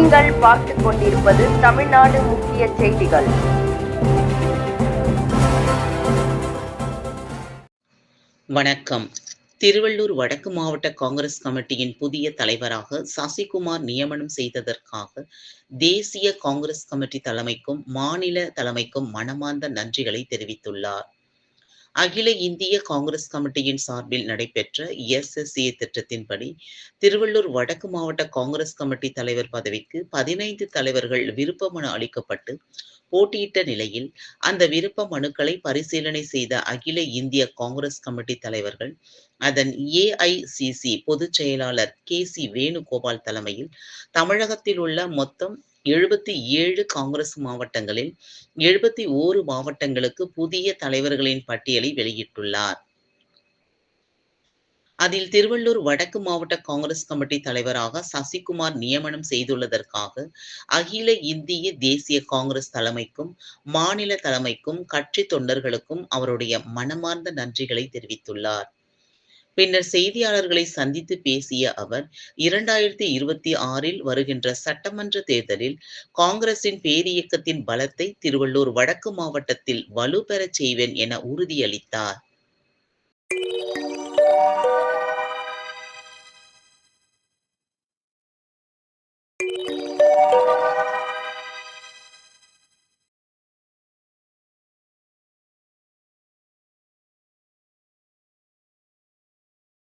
நீங்கள் பார்த்துக் கொண்டிருப்பது தமிழ்நாடு முக்கிய செய்திகள். வணக்கம். திருவள்ளூர் வடக்கு மாவட்ட காங்கிரஸ் கமிட்டியின் புதிய தலைவராக சசிகுமார் நியமனம் செய்ததற்காக தேசிய காங்கிரஸ் கமிட்டி தலைமைக்கும் மாநில தலைமைக்கும் மனமார்ந்த நன்றிகளை தெரிவித்துள்ளார். அகில இந்திய காங்கிரஸ் கமிட்டியின் சார்பில் நடைபெற்ற SSA திட்டத்தின்படி திருவள்ளூர் வடக்கு மாவட்ட காங்கிரஸ் கமிட்டி தலைவர் பதவிக்கு 15 தலைவர்கள் விருப்ப மனு அளிக்கப்பட்டு போட்டியிட்ட நிலையில் அந்த விருப்ப மனுக்களை பரிசீலனை செய்த அகில இந்திய காங்கிரஸ் கமிட்டி தலைவர்கள் அதன் AICC பொதுச் செயலாளர் KC வேணுகோபால் தலைமையில் தமிழகத்தில் உள்ள மொத்தம் 77 காங்கிரஸ் மாவட்டங்களில் 71 மாவட்டங்களுக்கு புதிய தலைவர்களின் பட்டியலை வெளியிட்டுள்ளார். அதில் திருவள்ளூர் வடக்கு மாவட்ட காங்கிரஸ் கமிட்டி தலைவராக சசிகுமார் நியமனம் செய்துள்ளதற்காக அகில இந்திய தேசிய காங்கிரஸ் தலைமைக்கும் மாநில தலைமைக்கும் கட்சி தொண்டர்களுக்கும் அவருடைய மனமார்ந்த நன்றிகளை தெரிவித்துள்ளார். பின்னர் செய்தியாளர்களை சந்தித்து பேசிய அவர் 2026 வருகின்ற சட்டமன்ற தேர்தலில் காங்கிரசின் பேரியக்கத்தின் பலத்தை திருவள்ளூர் வடக்கு மாவட்டத்தில் வலுப்பெறச் செய்வேன் என உறுதியளித்தார்.